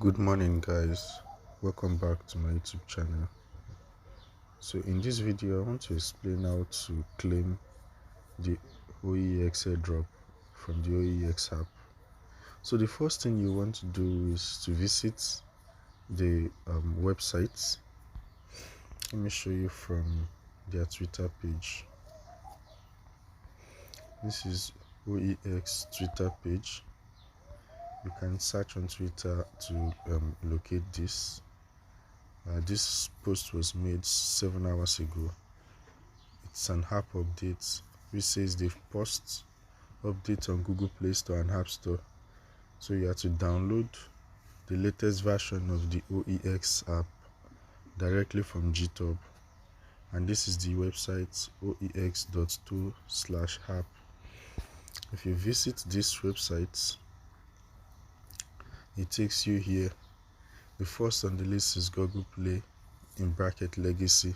Good morning, guys. Welcome back to my YouTube channel. So in this video I want to explain how to claim the OEX Airdrop from the OEX app. So the first thing you want to do is to visit the website. Let me show you from their Twitter page. This is OEX Twitter page. You can search on Twitter to locate this. This post was made 7 hours ago. It's an app update which says they've posted updates on Google Play Store and App Store. So you have to download the latest version of the OEX app directly from GitHub. And this is the website oex.to/app. If you visit this website, it takes you here. The first on the list is Google Play (legacy).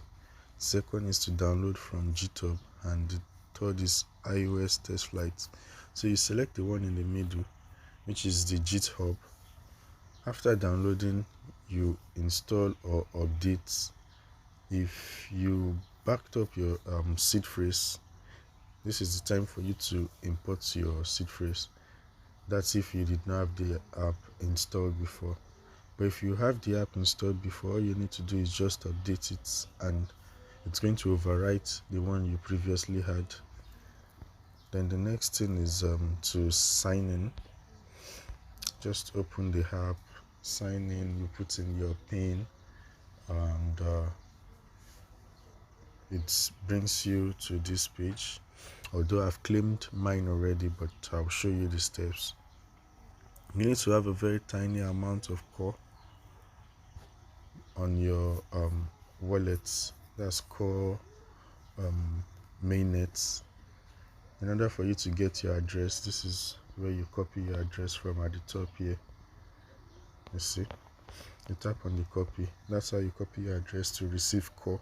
Second is to download from GitHub, and the third is iOS test flight. So you select the one in the middle, which is the GitHub. After downloading, you install or update. If you backed up your seed phrase, this is the time for you to import your seed phrase. That's if you did not have the app installed before. But if you have the app installed before, all you need to do is just update it, and it's going to overwrite the one you previously had. Then the next thing is to sign in. Just open the app, sign in, you put in your PIN, and it brings you to this page. Although I've claimed mine already, but I'll show you the steps. You need to have a very tiny amount of core on your wallet. That's core mainnet. In order for you to get your address, this is where you copy your address from at the top here. You see, you tap on the copy. That's how you copy your address to receive core.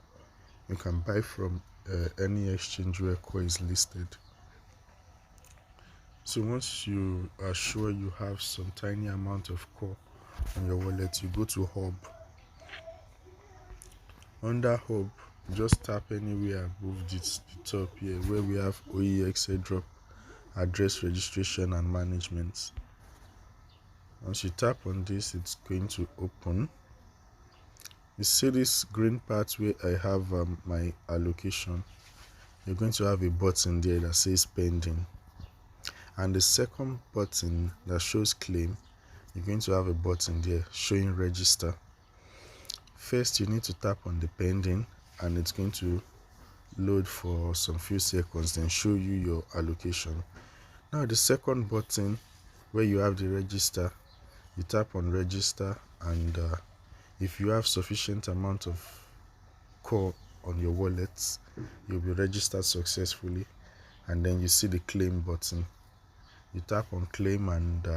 You can buy from any exchange where core is listed. So once you are sure you have some tiny amount of core on your wallet, you go to hub. Under hub, just tap anywhere above the top here where we have OEX Airdrop address registration and management. Once you tap on this, it's going to open. You see this green part where I have my allocation. You're going to have a button there that says pending, and the second button that shows claim, you're going to have a button there showing register. First, you need to tap on the pending, and it's going to load for some few seconds, then show you your allocation. Now the second button where you have the register, you tap on register, and if you have sufficient amount of core on your wallet, you'll be registered successfully. And then you see the claim button. You tap on claim, and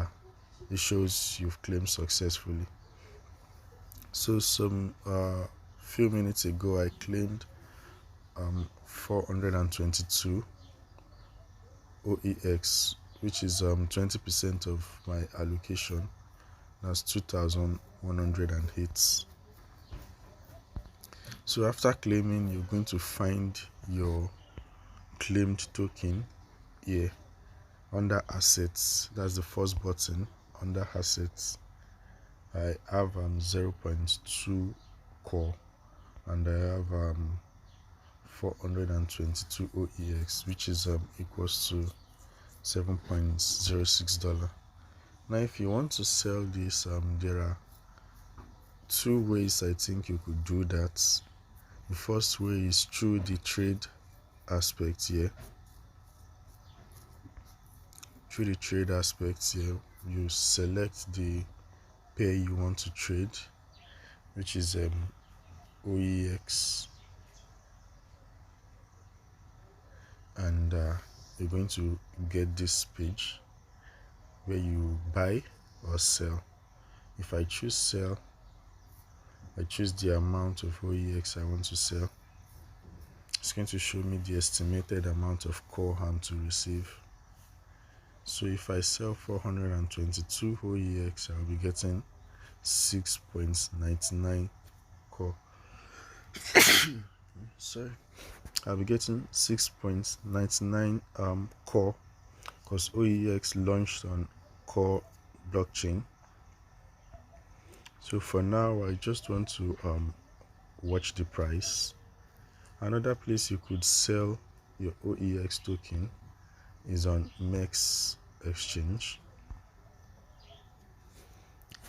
it shows you've claimed successfully. So some few minutes ago I claimed 422 OEX, which is 20% of my allocation. That's 2,108. So after claiming, you're going to find your claimed token here under assets. That's the first button. Under assets, I have 0.2 core, and I have 422 OEX, which is equals to $7.06. Now if you want to sell this, there are two ways I think you could do that. The first way is through the trade aspect here. Through the trade aspect here, you select the pair you want to trade, which is OEX, and you're going to get this page where you buy or sell. If I choose sell, I choose the amount of OEX I want to sell. It's going to show me the estimated amount of core I'm to receive. So if I sell 422 OEX, I'll be getting 6.99 core. Sorry, I'll be getting 6.99 core because OEX launched on core blockchain. So for now, I just want to watch the price. Another place you could sell your OEX token is on Mexc exchange.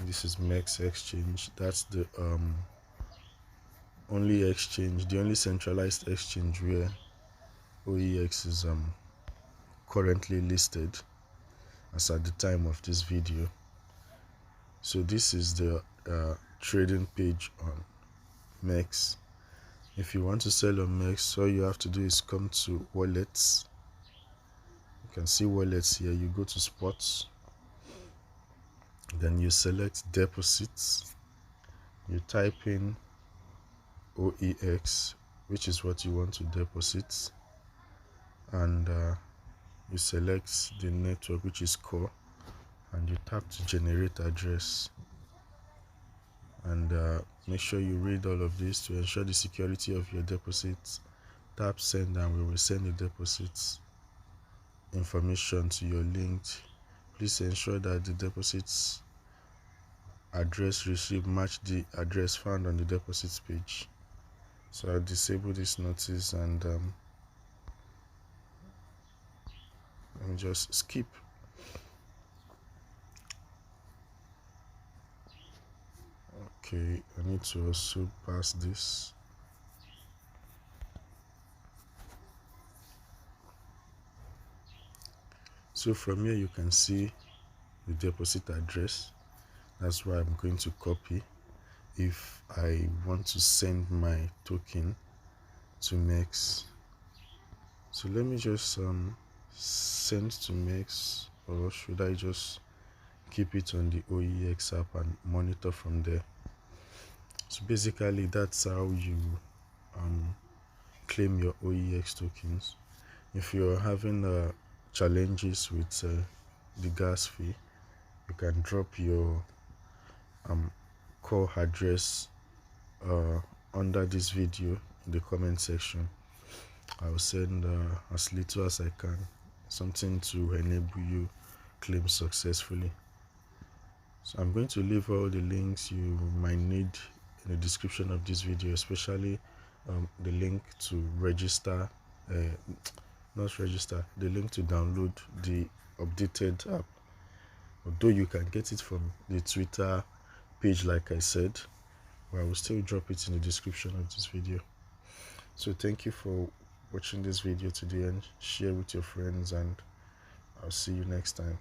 This is Mexc exchange. That's the only exchange, the only centralized exchange where OEX is currently listed as at the time of this video. So this is the trading page on Mexc. If you want to sell on Mexc, all you have to do is come to wallets. You can see wallets here. You go to spots, then you select deposits. You type in OEX, which is what you want to deposit, and you select the network, which is core, and you tap to generate address, and make sure you read all of this to ensure the security of your deposits. Tap send and we will send the deposits information to your linked. Please ensure that the deposits address received match the address found on the deposits page. So I'll disable this notice and let me just skip. Okay, I need to also pass this. So from here you can see the deposit address. That's why I'm going to copy if I want to send my token to Mexc. So let me just send to Mexc, or should I just keep it on the OEX app and monitor from there? So basically that's how you claim your OEX tokens. If you're having challenges with the gas fee, you can drop your core address under this video in the comment section. I'll send as little as I can, something to enable you claim successfully. So I'm going to leave all the links you might need in the description of this video, especially the link to register, the link to download the updated app, although you can get it from the Twitter page like I said, but I will still drop it in the description of this video. So thank you for watching this video today, and share with your friends, and I'll see you next time.